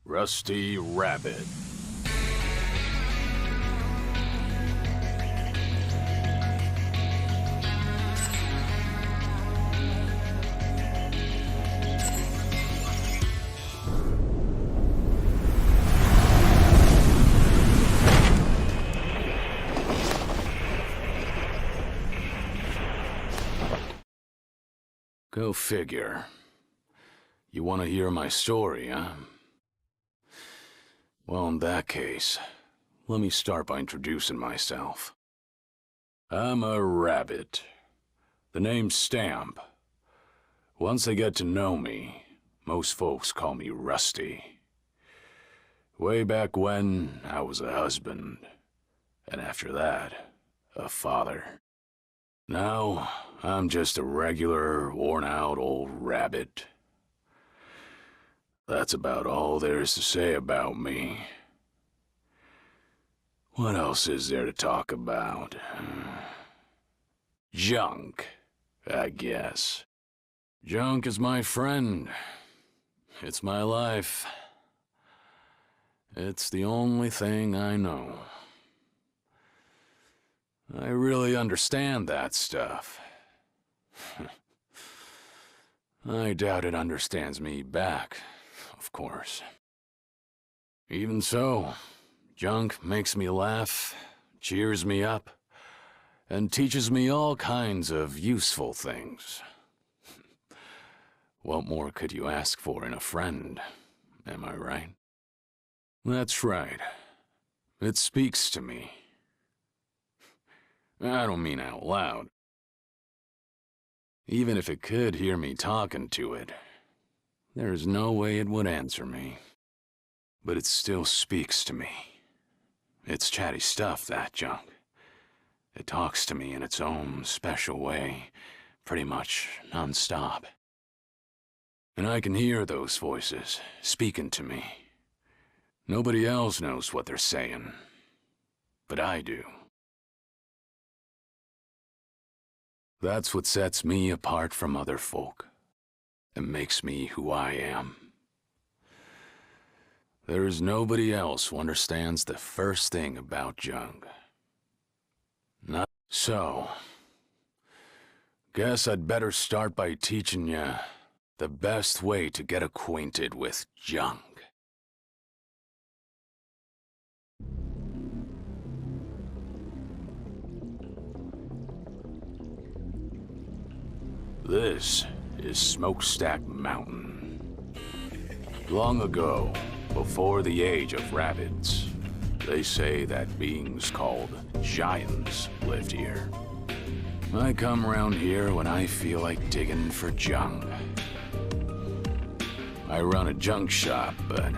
Rusty Rabbit. Go figure. You want to hear my story, huh? Well, in that case, let me start by introducing myself. I'm a rabbit. The name's Stamp. Once they get to know me, most folks call me Rusty. Way back when, I was a husband, and after that, a father. Now, I'm just a regular, worn-out old rabbit. That's about all there is to say about me. What else is there to talk about? Junk, I guess. Junk is my friend. It's my life. It's the only thing I know. I really understand that stuff. I doubt it understands me back, of course. Even so, junk makes me laugh, cheers me up, and teaches me all kinds of useful things. What more could you ask for in a friend, am I right? That's right. It speaks to me. I don't mean out loud. Even if it could hear me talking to it, there's no way it would answer me. But it still speaks to me. It's chatty stuff, that junk. It talks to me in its own special way, pretty much non-stop. And I can hear those voices speaking to me. Nobody else knows what they're saying, but I do. That's what sets me apart from other folk, and makes me who I am. There is nobody else who understands the first thing about junk. Not so. Guess I'd better start by teaching you the best way to get acquainted with junk. This is Smokestack Mountain. Long ago, before the age of rabbits, they say that beings called giants lived here. I come around here when I feel like digging for junk. I run a junk shop, but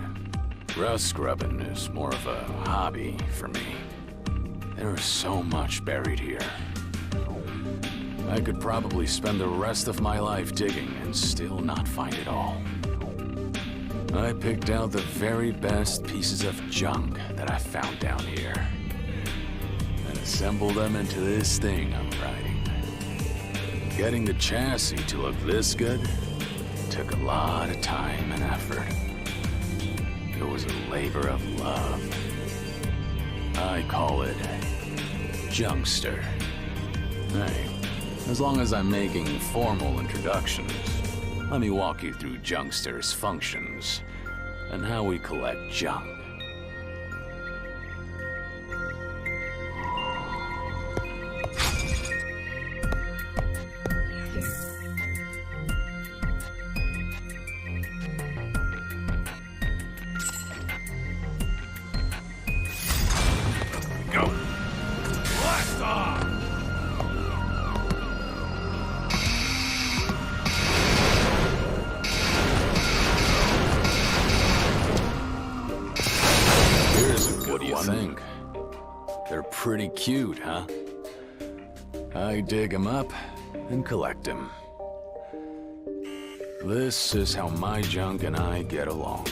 rust scrubbing is more of a hobby for me. There is so much buried here. I could probably spend the rest of my life digging and still not find it all. I picked out the very best pieces of junk that I found down here and assembled them into this thing I'm riding. Getting the chassis to look this good took a lot of time and effort. It was a labor of love. I call it Junkster. Hey. As long as I'm making formal introductions, let me walk you through Junkster's functions and how we collect junk. Go! Blast off! What do you think? They're pretty cute, huh? I dig them up and collect them. This is how my junk and I get along.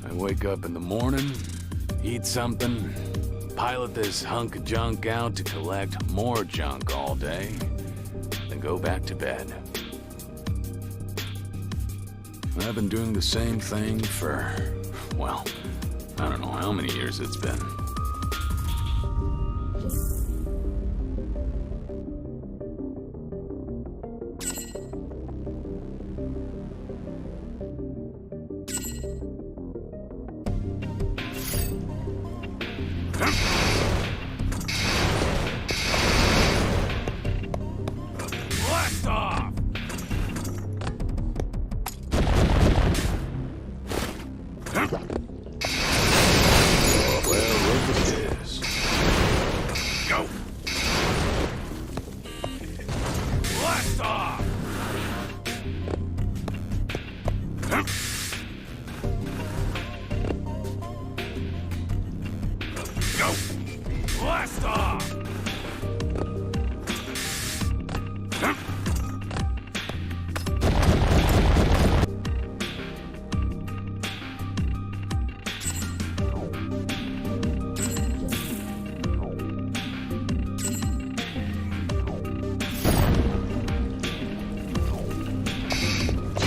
I wake up in the morning, eat something, pilot this hunk of junk out to collect more junk all day, then go back to bed. I've been doing the same thing for, well, I don't know how many years it's been. Blast off! Well, look at this. Go! Blast off! Go! Blast off!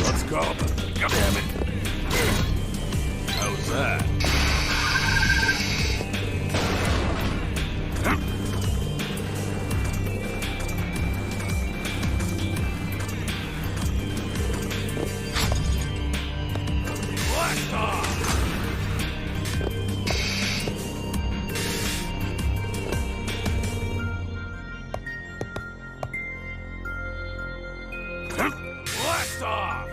Let's go. Damn it. How's that? Blast off! Blast off!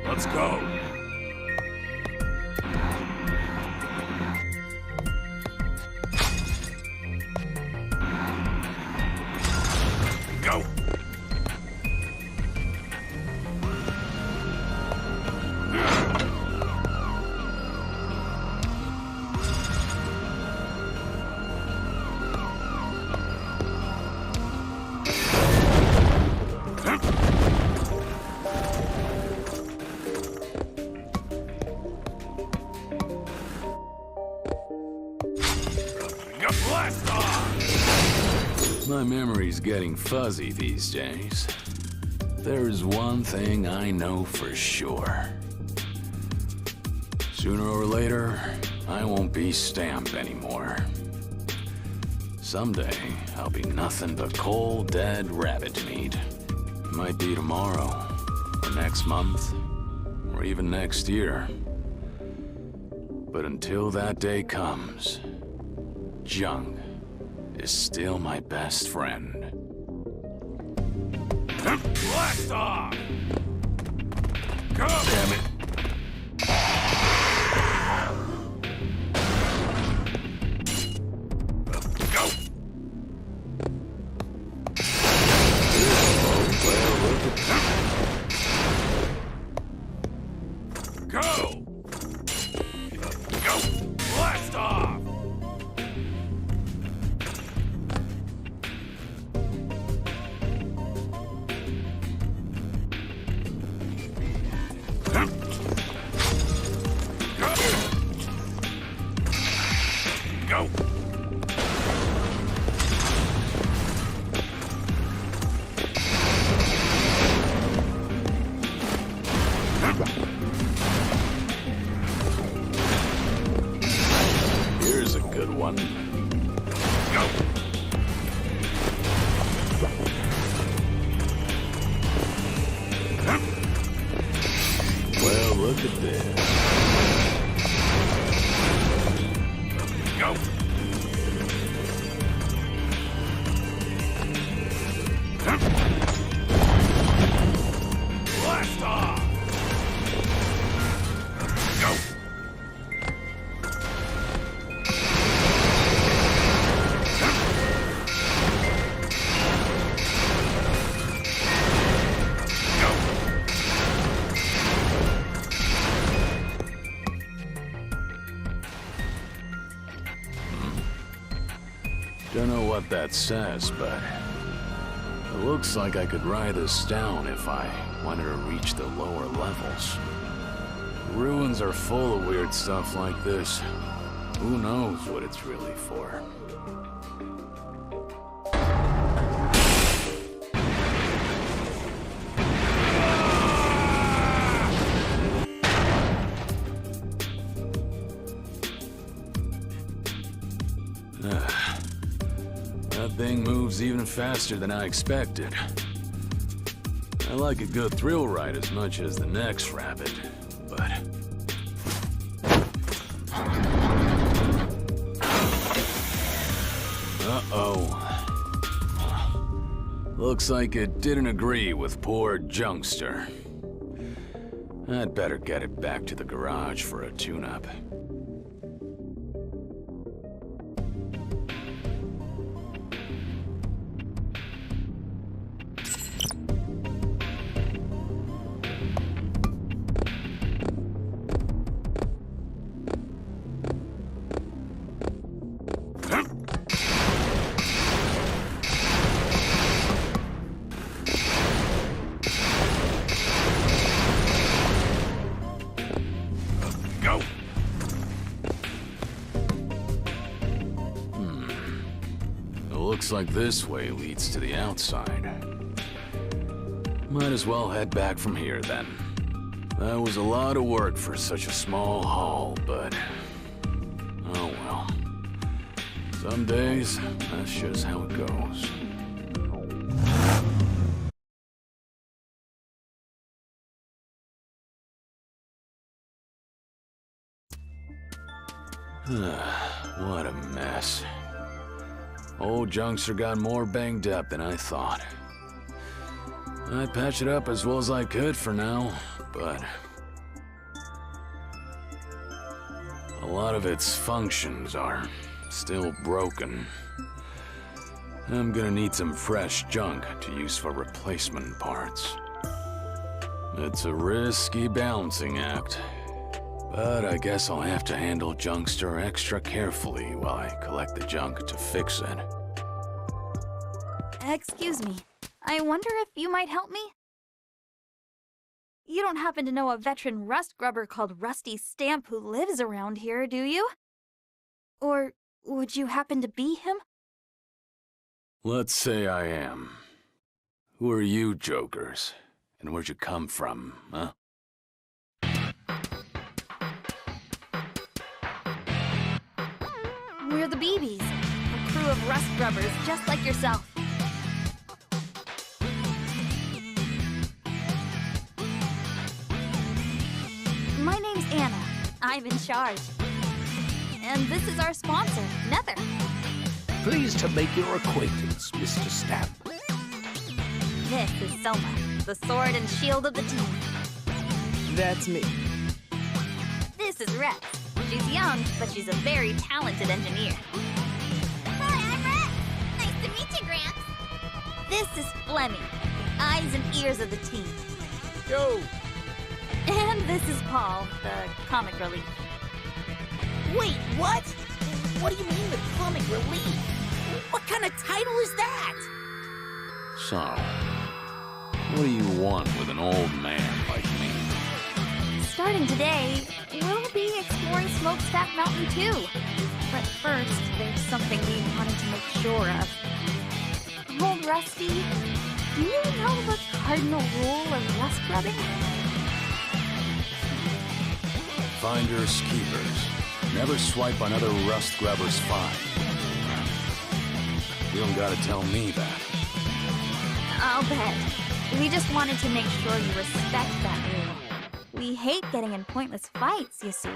Let's go. Go. Blast off! My memory's getting fuzzy these days. There's one thing I know for sure. Sooner or later, I won't be Stamp anymore. Someday, I'll be nothing but cold, dead rabbit meat. It might be tomorrow, or next month, or even next year. But until that day comes, junk is still my best friend. Blast off! Go! Damn it. Go! Well, look at Go! Go! Blast off! Go! Here's a good one. Go! Well, look at this. Go! Blast off! Go! Don't know what that says, but it looks like I could write this down if I wanted to reach the lower levels. The ruins are full of weird stuff like this. Who knows what it's really for? That thing moves even faster than I expected. I like a good thrill ride as much as the next rabbit, but... Uh-oh. Looks like it didn't agree with poor Junkster. I'd better get it back to the garage for a tune-up. Looks like this way leads to the outside. Might as well head back from here then. That was a lot of work for such a small haul, but... oh well. Some days, that's just how it goes. What a mess. Old Junkster got more banged up than I thought. I'd patch it up as well as I could for now, but... a lot of its functions are still broken. I'm gonna need some fresh junk to use for replacement parts. It's a risky balancing act, but I guess I'll have to handle Junkster extra carefully while I collect the junk to fix it. Excuse me. I wonder if you might help me? You don't happen to know a veteran rust grubber called Rusty Stamp who lives around here, do you? Or would you happen to be him? Let's say I am. Who are you, jokers? And where'd you come from, huh? We're the BBs, a crew of rust grubbers just like yourself. My name's Anna. I'm in charge. And this is our sponsor, Nether. Pleased to make your acquaintance, Mr. Stamp. This is Soma, the sword and shield of the team. That's me. This is Rex. She's young, but she's a very talented engineer. Hi, I'm Rex. Nice to meet you, Gramps. This is Flemmy, the eyes and ears of the team. Yo! And this is Paul, the comic relief. Wait, what? What do you mean the comic relief? What kind of title is that? So, what do you want with an old man like me? Starting today, we'll be exploring Smokestack Mountain too. But first, there's something we wanted to make sure of. Old Rusty, do you know the cardinal rule of rust grubbing? Finders keepers. Never swipe on other rust grubbers' find. You don't gotta tell me that. I'll bet. We just wanted to make sure you respect that rule. We hate getting in pointless fights, you see.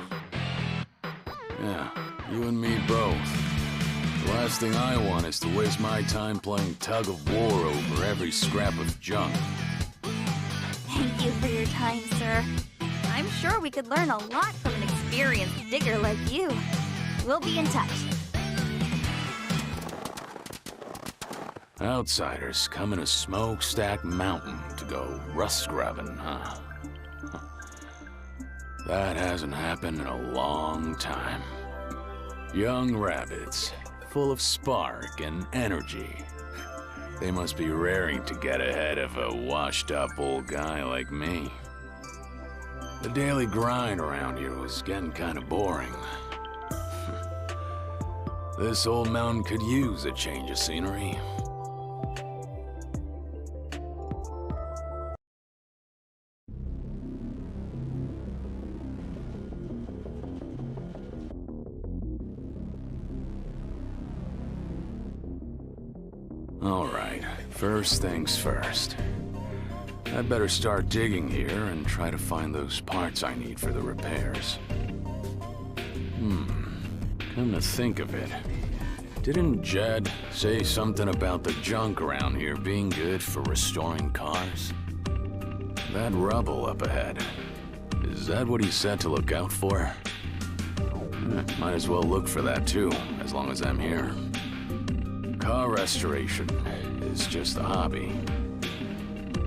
Yeah, you and me both. The last thing I want is to waste my time playing tug of war over every scrap of junk. Thank you for your time, sir. I'm sure we could learn a lot from an experienced digger like you. We'll be in touch. Outsiders coming to Smokestack Mountain to go rust grubbing, huh? That hasn't happened in a long time. Young rabbits, full of spark and energy. They must be raring to get ahead of a washed-up old guy like me. The daily grind around here was getting kind of boring. This old mountain could use a change of scenery. Alright, first things first. I'd better start digging here and try to find those parts I need for the repairs. Come to think of it, didn't Jed say something about the junk around here being good for restoring cars? That rubble up ahead, is that what he said to look out for? Might as well look for that too, as long as I'm here. Car restoration is just a hobby,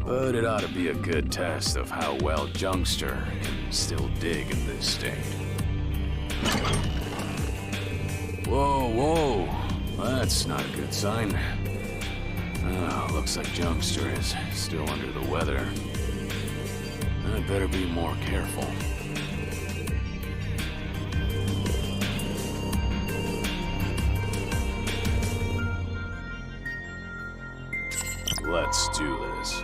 but it ought to be a good test of how well Junkster can still dig in this state. Whoa, whoa, that's not a good sign. Oh, looks like Junkster is still under the weather. I'd better be more careful. Let's do this.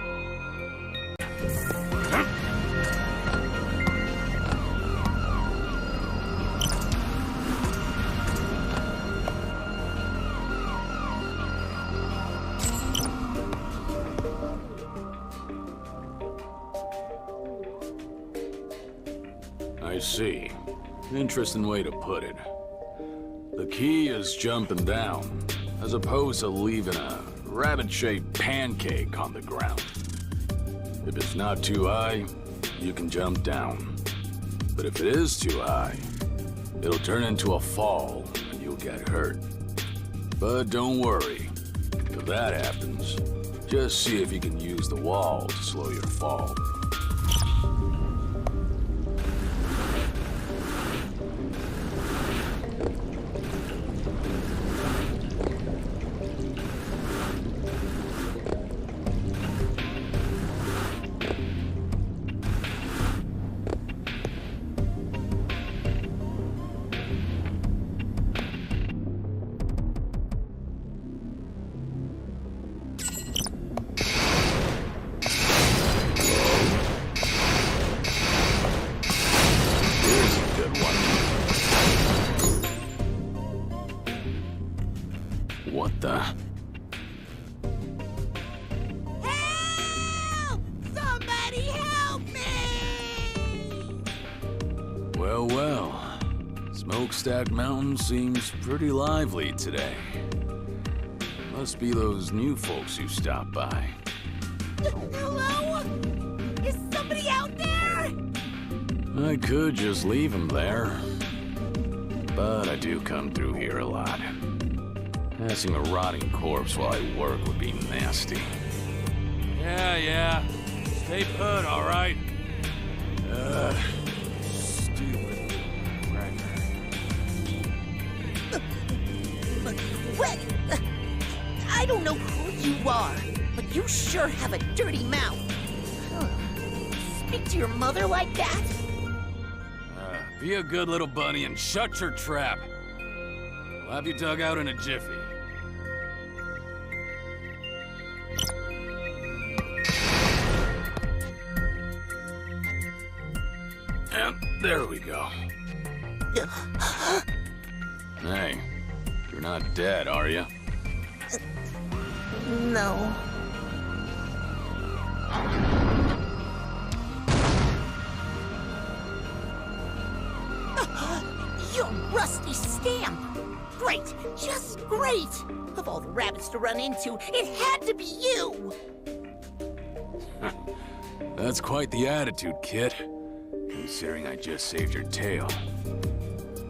I see. Interesting way to put it. The key is jumping down, as opposed to leaving a rabbit-shaped pancake on the ground. If it's not too high, you can jump down. But if it is too high, it'll turn into a fall and you'll get hurt. But don't worry. If that happens, just see if you can use the wall to slow your fall. What the? Help! Somebody help me! Well, well. Smokestack Mountain seems pretty lively today. Must be those new folks who stopped by. Hello? Is somebody out there? I could just leave them there. But I do come through here a lot. Passing a rotting corpse while I work would be nasty. Yeah. Stay put, all right? Stupid wrecker. What? I don't know who you are, but you sure have a dirty mouth. Huh. Speak to your mother like that? Be a good little bunny and shut your trap. I'll have you dug out in a jiffy. And there we go. Hey, you're not dead, are you? No. You're Rusty Stamp. Great, just great. Of all the rabbits to run into, it had to be you. That's quite the attitude, kid. Considering I just saved your tail.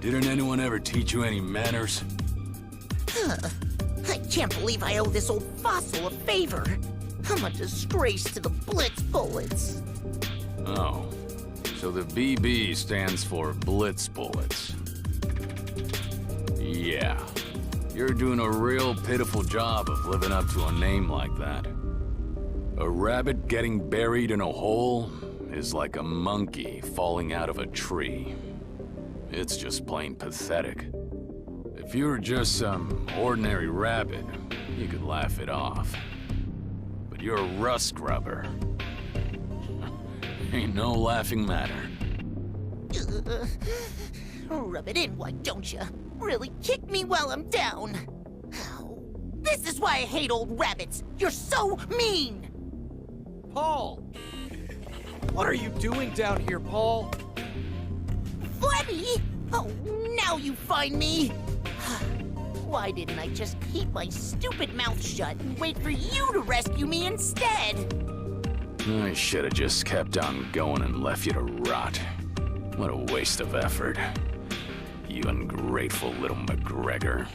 Didn't anyone ever teach you any manners? I can't believe I owe this old fossil a favor. I'm a disgrace to the Blitz Bullets. Oh, so the BB stands for Blitz Bullets. Yeah, you're doing a real pitiful job of living up to a name like that. A rabbit getting buried in a hole is like a monkey falling out of a tree. It's just plain pathetic. If you were just some ordinary rabbit, you could laugh it off. But you're a rust grubber. Ain't no laughing matter. Rub it in, why don't you? Really kick me while I'm down. Ow. This is why I hate old rabbits. You're so mean. Paul! What are you doing down here, Paul? Flemmy? Oh, now you find me. Why didn't I just keep my stupid mouth shut and wait for you to rescue me instead? I should have just kept on going and left you to rot. What a waste of effort. You ungrateful little McGregor.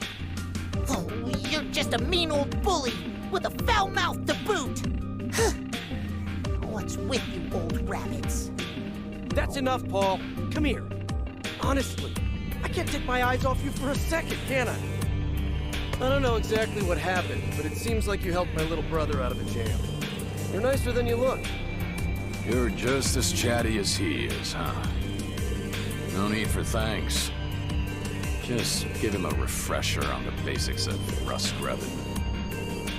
Oh, you're just a mean old bully with a foul mouth to boot. What's with you old rabbits? That's enough, Paul. Come here. Honestly, I can't take my eyes off you for a second, can I? I don't know exactly what happened, but it seems like you helped my little brother out of a jam. You're nicer than you look. You're just as chatty as he is, huh? No need for thanks. Just give him a refresher on the basics of rust scrubbing.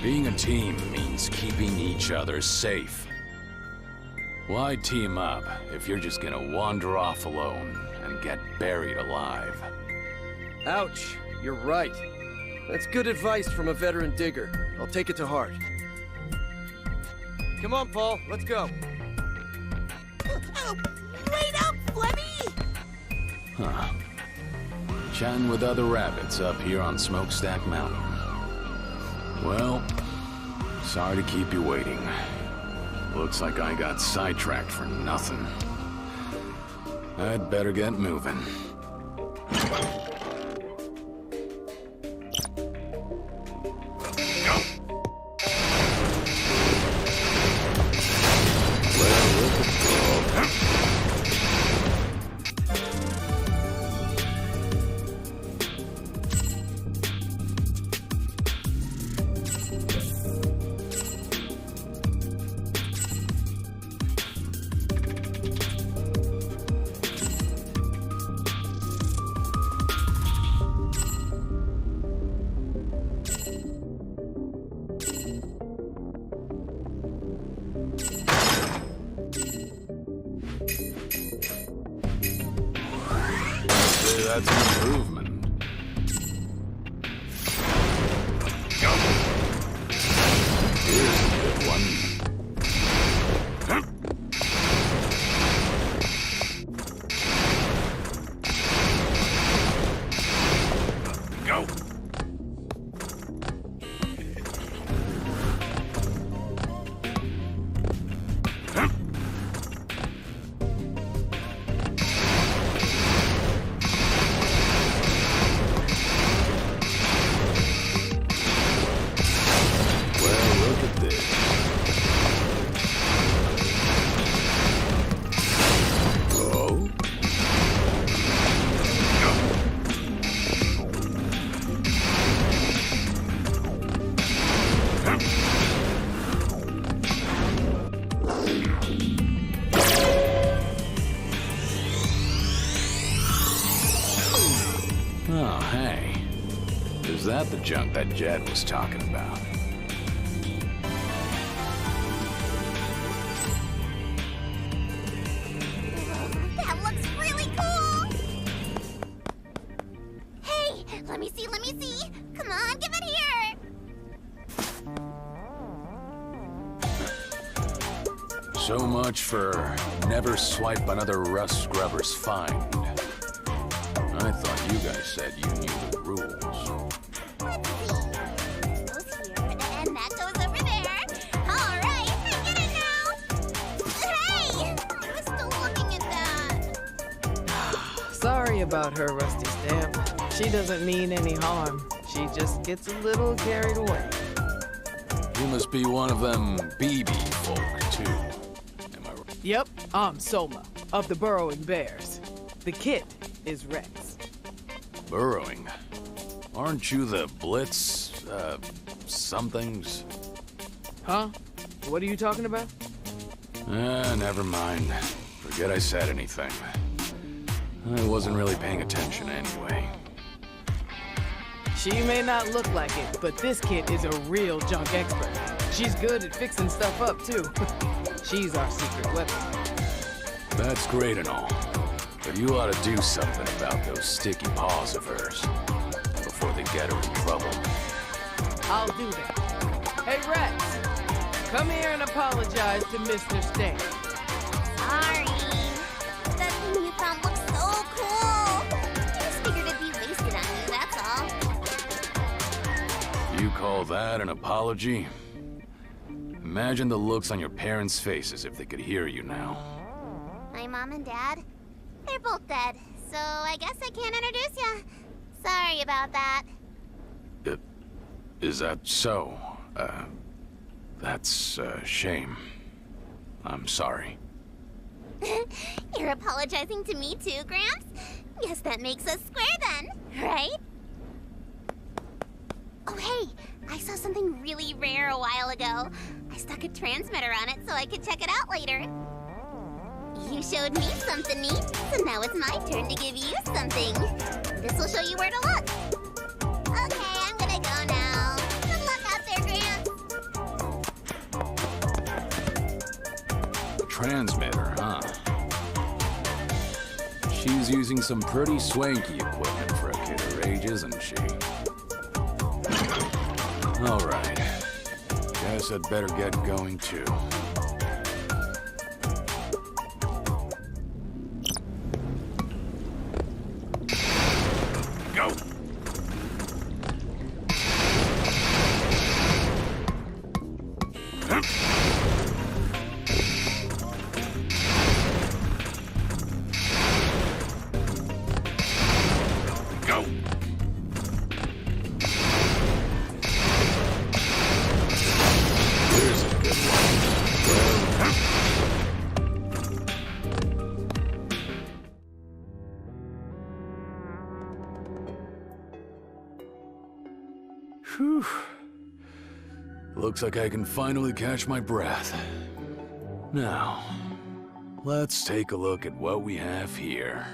Being a team means keeping each other safe. Why team up if you're just gonna wander off alone and get buried alive? Ouch, you're right. That's good advice from a veteran digger. I'll take it to heart. Come on, Paul, let's go. Oh, wait up, Flemmy! Huh. Chatting with other rabbits up here on Smokestack Mountain. Well, sorry to keep you waiting. Looks like I got sidetracked for nothing. I'd better get moving. That's an improvement. Here's a good one. Go. Oh, hey. Is that the junk that Jed was talking about? That looks really cool! Hey, let me see, let me see. Come on, give it here! So much for never swipe another rust scrubber's find. I thought you guys said you knew the rules. Let's see. Goes here, and that goes over there. All right, I get it now. Hey! I was still looking at that. Sorry about her, Rusty Stamp. She doesn't mean any harm. She just gets a little carried away. You must be one of them BB folk, too. Am I right? Yep, I'm Soma, of the Burrowing Bears. The kid is Rex. Burrowing? Aren't you the Blitz, somethings? Huh? What are you talking about? Never mind. Forget I said anything. I wasn't really paying attention anyway. She may not look like it, but this kid is a real junk expert. She's good at fixing stuff up, too. She's our secret weapon. That's great and all, but you ought to do something about those sticky paws of hers before they get her in trouble. I'll do that. Hey, Rex, come here and apologize to Mr. Stan. Sorry. That thing you found looks so cool. I just figured it'd be wasted on you, that's all. You call that an apology? Imagine the looks on your parents' faces if they could hear you now. My mom and dad, they're both dead, so I guess I can't introduce ya. Sorry about that. Is that so? That's a shame. I'm sorry. You're apologizing to me too, Gramps? Guess that makes us square then, right? Oh hey, I saw something really rare a while ago. I stuck a transmitter on it so I could check it out later. You showed me something neat, so now it's my turn to give you something. This will show you where to look. Okay, I'm gonna go now. Good luck out there, Gramps. Transmitter, huh? She's using some pretty swanky equipment for a kid her age, isn't she? Alright. Guess I'd better get going too. Go! Go! Here's a good one. Whew. Looks like I can finally catch my breath. Now, let's take a look at what we have here.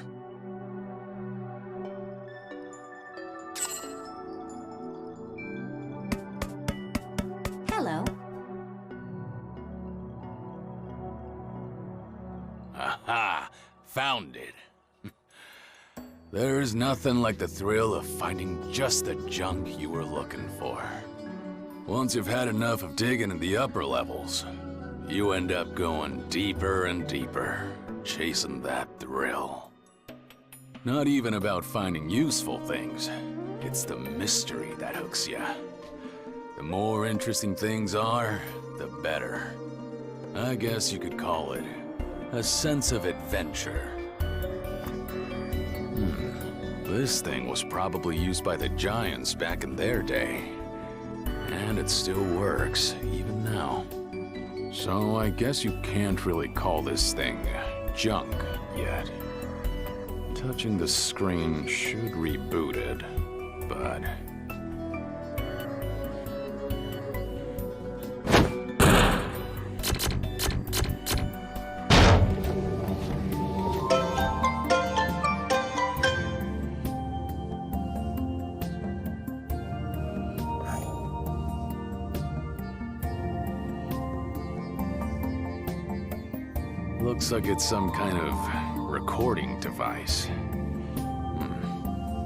Hello. Aha! Found it. There's nothing like the thrill of finding just the junk you were looking for. Once you've had enough of digging in the upper levels, you end up going deeper and deeper, chasing that thrill. Not even about finding useful things. It's the mystery that hooks you. The more interesting things are, the better. I guess you could call it a sense of adventure. This thing was probably used by the Giants back in their day. And it still works, even now. So I guess you can't really call this thing junk yet. Touching the screen should reboot it, but... Looks like it's some kind of recording device.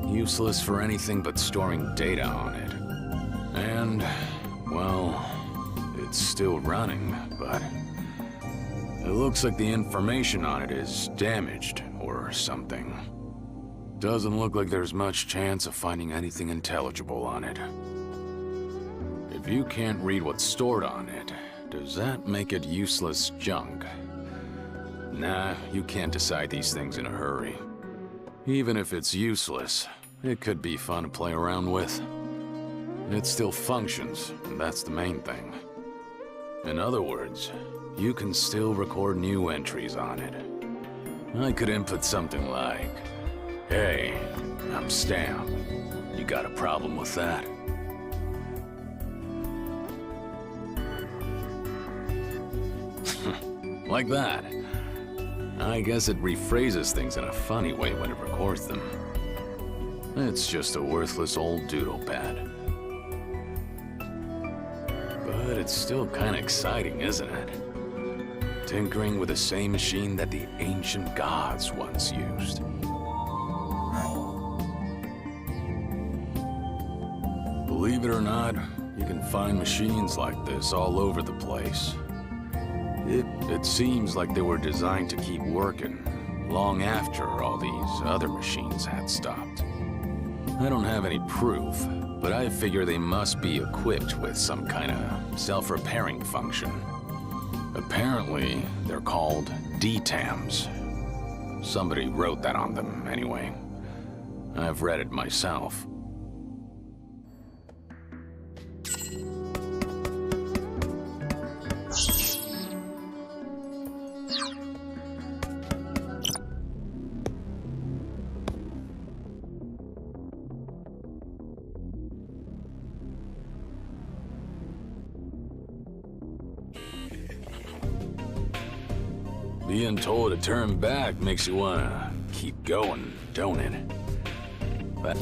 Useless for anything but storing data on it. And, well, it's still running, but it looks like the information on it is damaged or something. Doesn't look like there's much chance of finding anything intelligible on it. If you can't read what's stored on it, does that make it useless junk? Nah, you can't decide these things in a hurry. Even if it's useless, it could be fun to play around with. It still functions, and that's the main thing. In other words, you can still record new entries on it. I could input something like, "Hey, I'm Stam. You got a problem with that?" Like that. I guess it rephrases things in a funny way when it records them. It's just a worthless old doodle pad. But it's still kinda exciting, isn't it? Tinkering with the same machine that the ancient gods once used. Believe it or not, You can find machines like this all over the place. It seems like they were designed to keep working long after all these other machines had stopped. I don't have any proof, but I figure they must be equipped with some kind of self-repairing function. Apparently, they're called DTAMs. Somebody wrote that on them, anyway. I've read it myself. Being told to turn back makes you wanna keep going, don't it? But...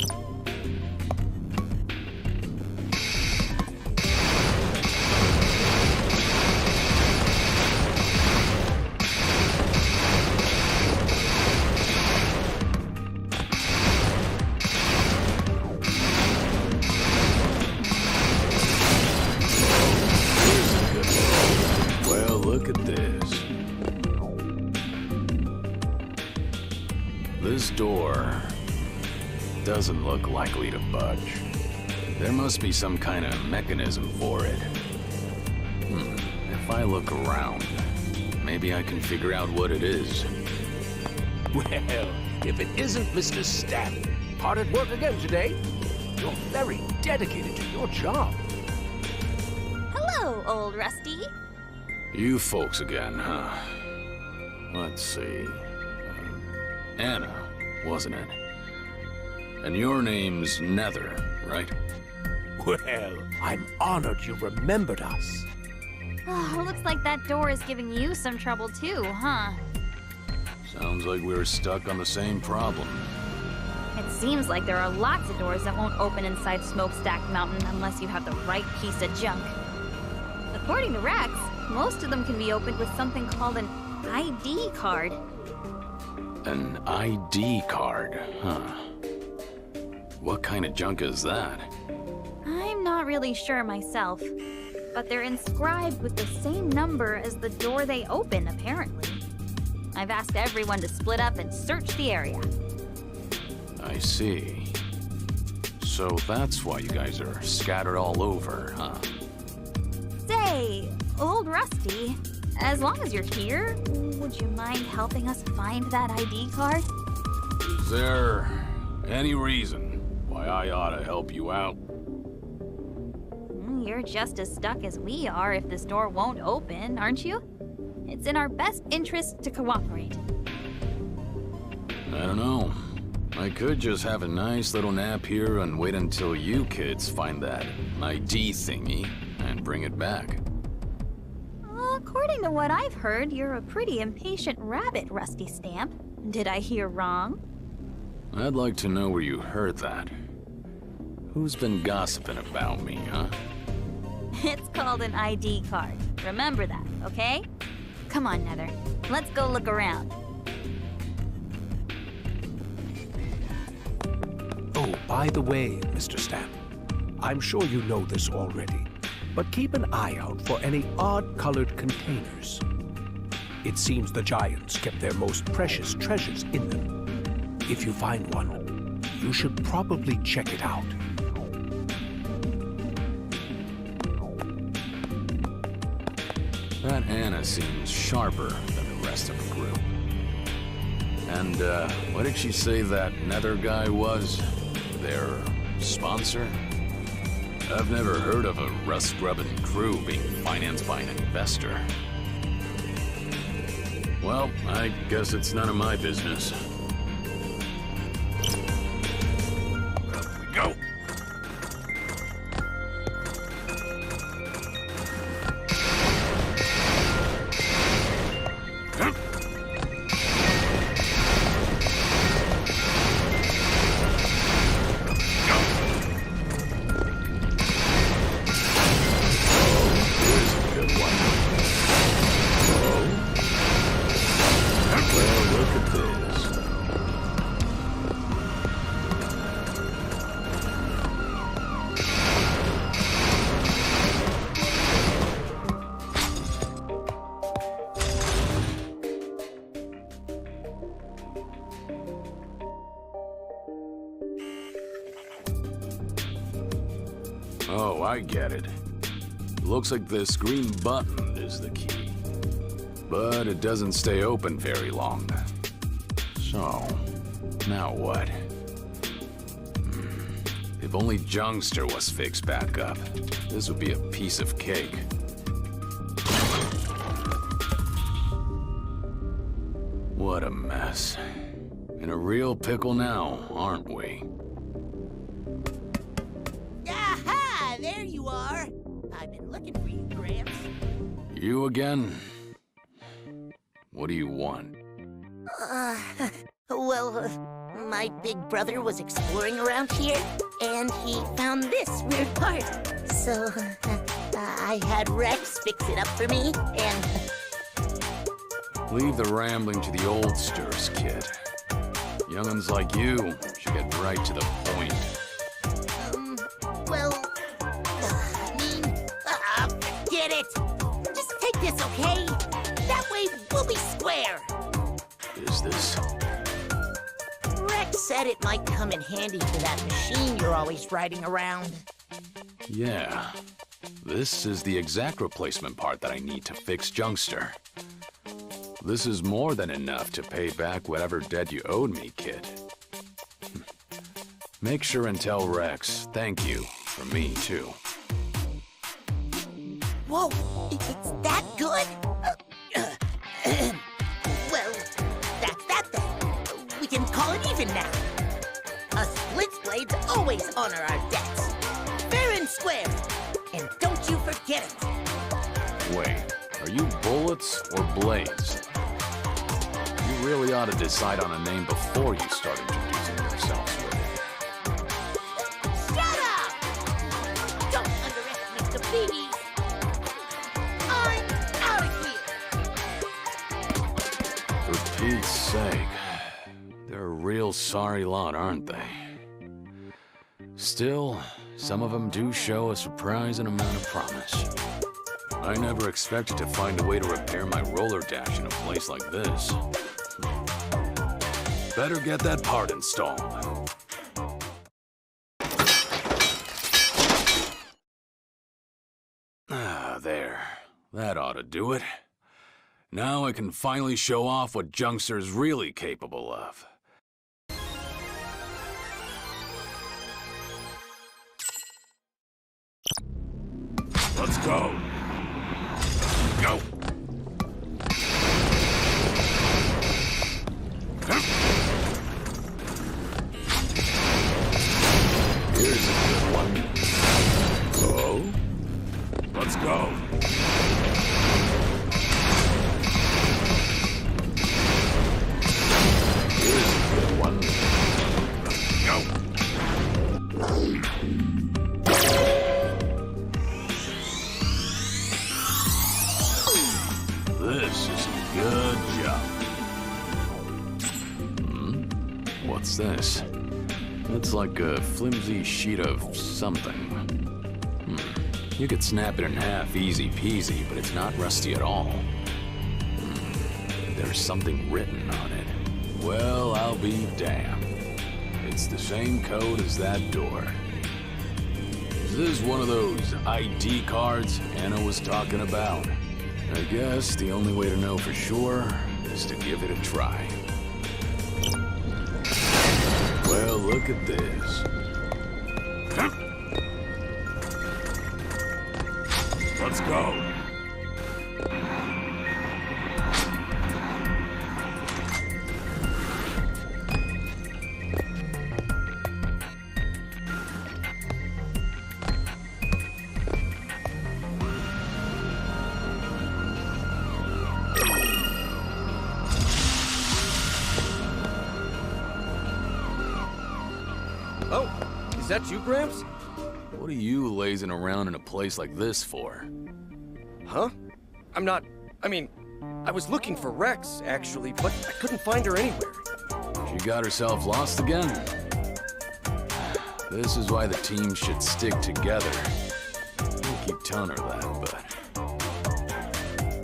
Well, look at this. This door doesn't look likely to budge. There must be some kind of mechanism for it. If I look around, maybe I can figure out what it is. Well, if it isn't Mr. Stamp, hard at work again today. You're very dedicated to your job. Hello, old Rusty. You folks again, huh? Let's see. Anna, wasn't it? And your name's Nether, right? Well, I'm honored you remembered us. Oh, looks like that door is giving you some trouble too, huh? Sounds like we're stuck on the same problem. It seems like there are lots of doors that won't open inside Smokestack Mountain unless you have the right piece of junk. According to Rex, most of them can be opened with something called an ID card. An ID card, huh? What kind of junk is that? I'm not really sure myself, but they're inscribed with the same number as the door they open, apparently. I've asked everyone to split up and search the area. I see. So that's why you guys are scattered all over, huh? Say, old Rusty, as long as you're here, would you mind helping us find that ID card? Is there any reason why I ought to help you out? You're just as stuck as we are if this door won't open, aren't you? It's in our best interest to cooperate. I don't know. I could just have a nice little nap here and wait until you kids find that ID thingy and bring it back. According to what I've heard, you're a pretty impatient rabbit, Rusty Stamp. Did I hear wrong? I'd like to know where you heard that. Who's been gossiping about me, huh? It's called an ID card. Remember that, okay? Come on, Nether. Let's go look around. Oh, by the way, Mr. Stamp, I'm sure you know this already, but keep an eye out for any odd-colored containers. It seems the giants kept their most precious treasures in them. If you find one, you should probably check it out. That Anna seems sharper than the rest of the group. And, what did she say that Nether guy was? Their sponsor? I've never heard of a rust-grubbing crew being financed by an investor. Well, I guess it's none of my business. Up we go! Well, look at this. Oh, I get it. Looks like this green button is the key. But it doesn't stay open very long. So, now what? If only Jungster was fixed back up, this would be a piece of cake. What a mess. In a real pickle now, aren't we? Aha! There you are. I've been looking for you, Gramps. You again? What do you want? Well, my big brother was exploring around here, and he found this weird part. So, I had Rex fix it up for me, and... Leave the rambling to the oldsters, kid. Young'uns like you should get right to the point. Forget it! Just take this, okay? That way, we'll be square! Is this... Rex said it might come in handy for that machine you're always riding around. Yeah. This is the exact replacement part that I need to fix Jungster. This is more than enough to pay back whatever debt you owed me, kid. Make sure and tell Rex thank you from me, too. Whoa, it's that good? Well, that's that then. We can call it even now. Us Blitzblades always honor our debts. Fair and square. And don't you forget it. Wait, are you bullets or blades? You really ought to decide on a name before you start introducing yourselves with it. Shut up! Don't underestimate the babies. I'm out of here. For Pete's sake, they're a real sorry lot, aren't they? Still, some of them do show a surprising amount of promise. I never expected to find a way to repair my roller dash in a place like this. Better get that part installed. Ah, there. That ought to do it. Now I can finally show off what Jungster's really capable of. Let's go. Go. Here's a good one. Oh? Let's go. Here's a good one. Go. This is a good job. What's this? It's like a flimsy sheet of something. You could snap it in half easy peasy, but it's not rusty at all. There's something written on it. Well, I'll be damned. It's the same code as that door. Is this one of those ID cards Anna was talking about? I guess the only way to know for sure is to give it a try. Well, look at this. Let's go. Oh, is that you, Gramps? What are you lazing around in a place like this for? Huh? I was looking for Rex, actually, but I couldn't find her anywhere. She got herself lost again? This is why the team should stick together. I keep telling her that, but...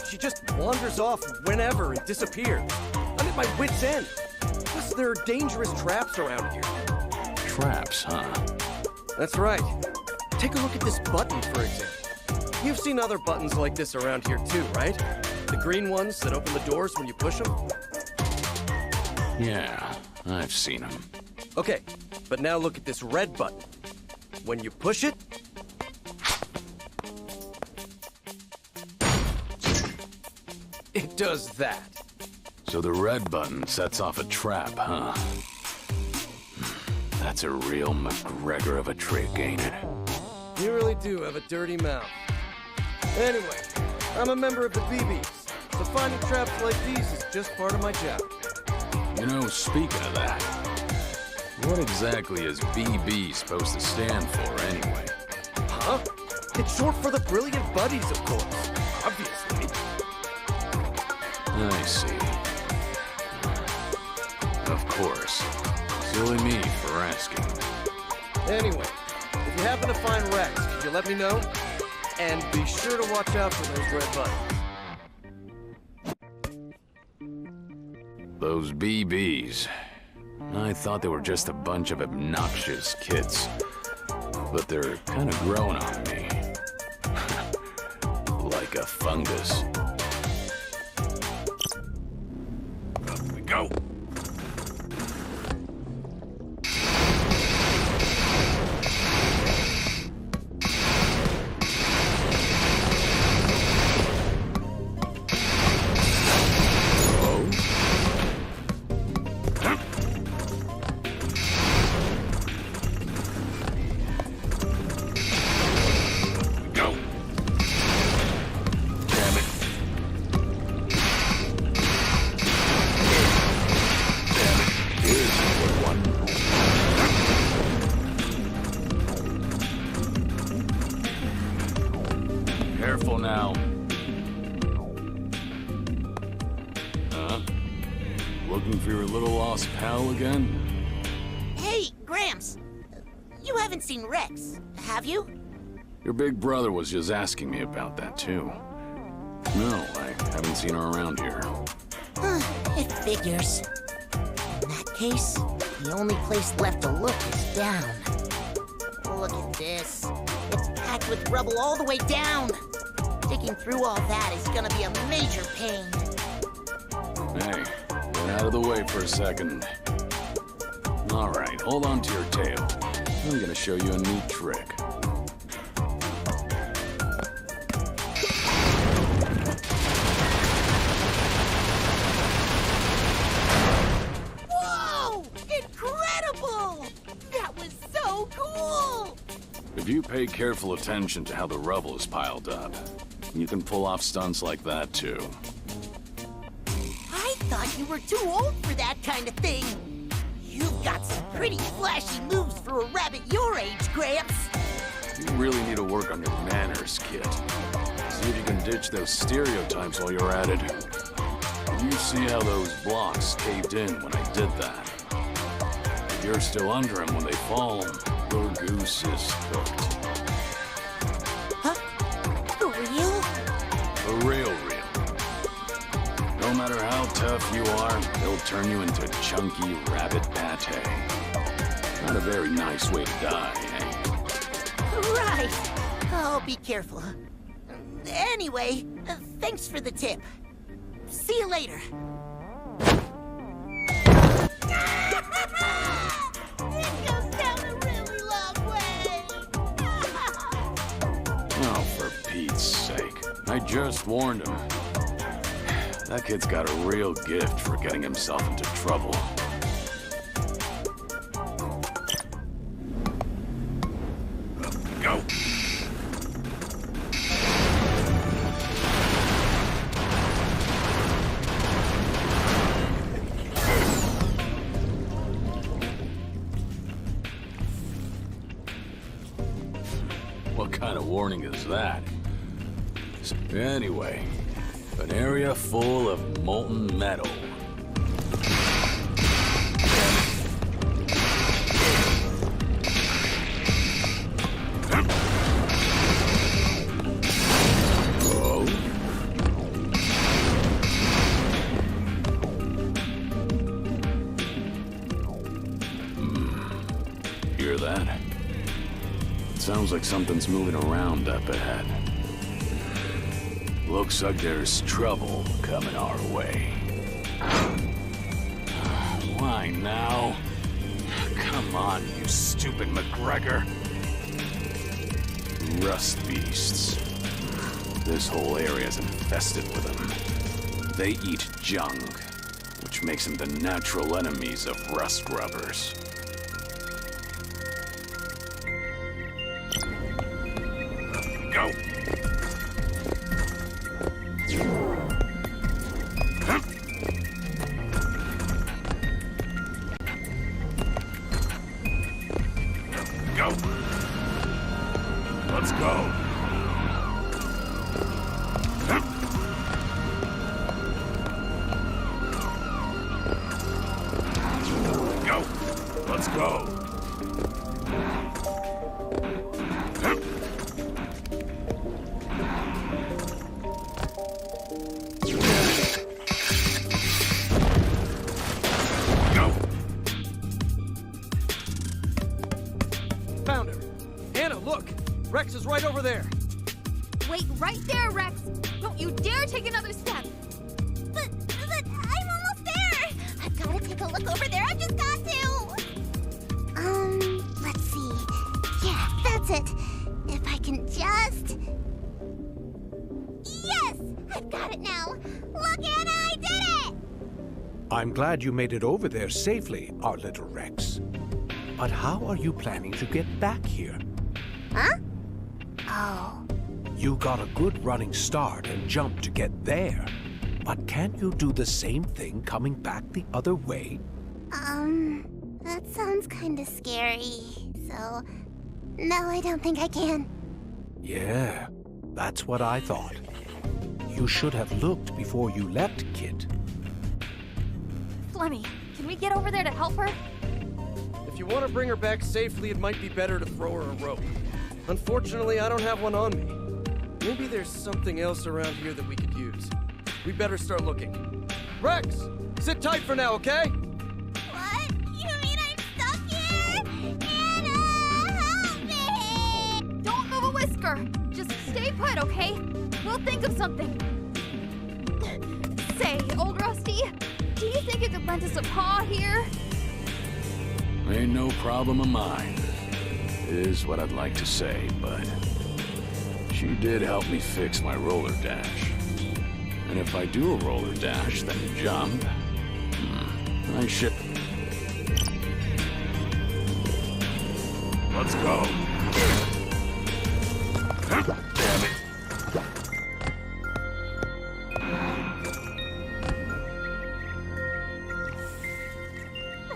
She just wanders off whenever and disappears. I'm at my wit's end. Plus, there are dangerous traps around here. Traps, huh? That's right. Take a look at this button, for example. You've seen other buttons like this around here too, right? The green ones that open the doors when you push them? Yeah, I've seen them. Okay, but now look at this red button. When you push it, it does that. So the red button sets off a trap, huh? That's a real McGregor of a trick, ain't it? You really do have a dirty mouth. Anyway, I'm a member of the BBs, so finding traps like these is just part of my job. You know, speaking of that, what exactly is BB supposed to stand for, anyway? Huh? It's short for the Brilliant Buddies, of course. Obviously. I see. Of course. Silly me for asking. Anyway, if you happen to find Rex, could you let me know? And be sure to watch out for those red buttons. Those BBs. I thought they were just a bunch of obnoxious kids. But they're kind of growing on me. Like a fungus. Up we go. Careful now. Huh? Looking for your little lost pal again? Hey, Gramps. You haven't seen Rex, have you? Your big brother was just asking me about that, too. No, I haven't seen her around here. It figures. In that case, the only place left to look is down. Look at this. It's packed with rubble all the way down. Digging through all that is gonna be a major pain. Hey, get out of the way for a second. All right, hold on to your tail. I'm gonna show you a neat trick. Whoa! Incredible! That was so cool! If you pay careful attention to how the rubble is piled up, you can pull off stunts like that, too. I thought you were too old for that kind of thing. You've got some pretty flashy moves for a rabbit your age, Gramps. You really need to work on your manners, kid. See if you can ditch those stereotypes while you're at it. Did you see how those blocks caved in when I did that? If you're still under them when they fall, your goose is cooked. Huh? For real? For real. No matter how tough you are, they'll turn you into chunky rabbit pate. Not a very nice way to die, eh? Right. I'll be careful. Anyway, thanks for the tip. See you later. It goes down a really long way. Oh, for Pete's sake. I just warned him. That kid's got a real gift for getting himself into trouble. Up we go. What kind of warning is that? Anyway, an area full of molten metal. Oh. Hear that? It sounds Sounds like something's moving around up ahead. Looks like there's trouble coming our way. Why now? Come on, you stupid McGregor. Rust beasts. This whole area's infested with them. They eat junk, which makes them the natural enemies of rust grubbers. Go! Go! Let's go! Go! Let's go! Found her. Anna, look! Rex is right over there. Wait right there, Rex! Don't you dare take another step! But I'm almost there! I've got to take a look over there. I've just got to! Let's see. Yeah, that's it. If I can just... Yes! I've got it now! Look, Anna, I did it! I'm glad you made it over there safely, our little Rex. But how are you planning to get back here? Huh? Oh. You got a good running start and jump to get there. But can you do the same thing coming back the other way? That sounds kinda scary. So, no, I don't think I can. Yeah, that's what I thought. You should have looked before you left, kid. Flemmy, can we get over there to help her? If you want to bring her back safely, it might be better to throw her a rope. Unfortunately, I don't have one on me. Maybe there's something else around here that we could use. We better start looking. Rex, sit tight for now, okay? What? You mean I'm stuck here? Anna, help me! Don't move a whisker! Just stay put, okay? We'll think of something. Say, old Rusty, do you think you could lend us a paw here? Ain't no problem of mine, is what I'd like to say, but she did help me fix my roller dash. And if I do a roller dash, then jump, I should... Let's go. Damn it.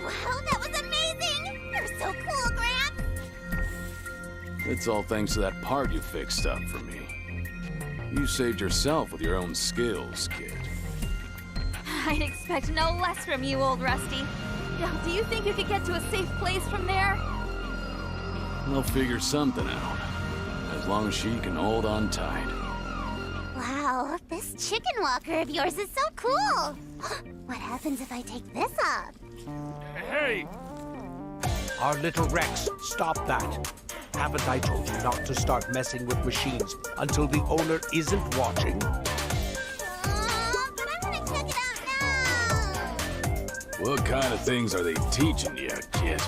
Wow, that was amazing! You're so cool, Gramps! It's all thanks to that part you fixed up for me. You saved yourself with your own skills, kid. I'd expect no less from you, old Rusty. Now, do you think you could get to a safe place from there? We'll figure something out. As long as she can hold on tight. Wow, this chicken walker of yours is so cool! What happens if I take this off? Hey! Our little Rex, stop that. Haven't I told you not to start messing with machines until the owner isn't watching? But I'm gonna check it out now! What kind of things are they teaching you, kid?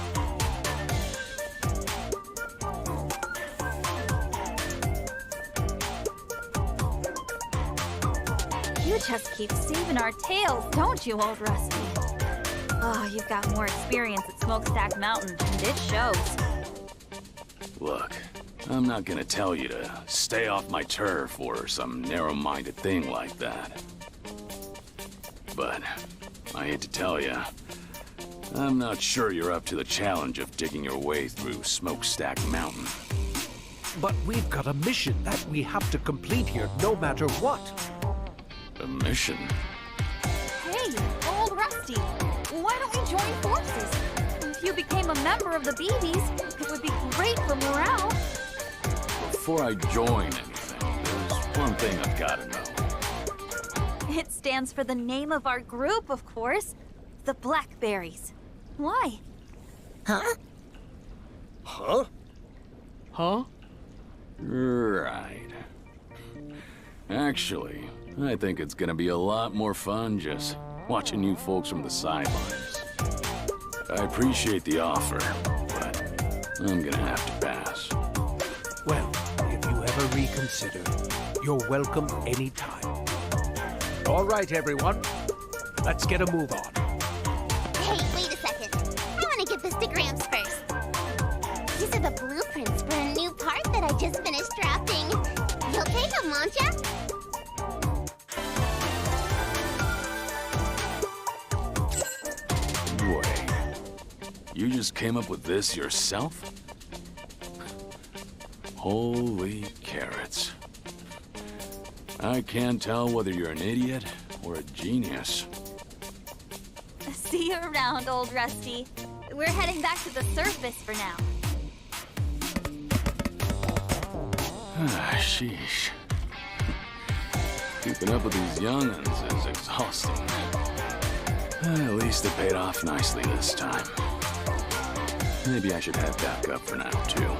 You just keep saving our tails, don't you, old Rusty? Oh, you've got more experience at Smokestack Mountain, and it shows. Look, I'm not gonna tell you to stay off my turf or some narrow-minded thing like that. But I hate to tell you, I'm not sure you're up to the challenge of digging your way through Smokestack Mountain. But we've got a mission that we have to complete here no matter what. A mission? Hey, old Rusty, why don't we join forces? If you became a member of the BBs, it would be great for morale. Before I join anything, there's one thing I've gotta know. It stands for the name of our group, of course. The Blackberries. Why? Huh? Huh? Right. Actually, I think it's gonna be a lot more fun just watching you folks from the sidelines. I appreciate the offer, but I'm gonna have to pass. Well, if you ever reconsider, you're welcome anytime. All right, everyone. Let's get a move on. Hey, wait a second. I want to give this to Gramps first. These are the blueprints for a new part that I just finished drafting. You'll take them, won't ya? Wait. You just came up with this yourself? Holy carrots. I can't tell whether you're an idiot or a genius. See you around, old Rusty. We're heading back to the surface for now. Sheesh. Keeping up with these young'uns is exhausting. At least it paid off nicely this time. Maybe I should head back up for now, too.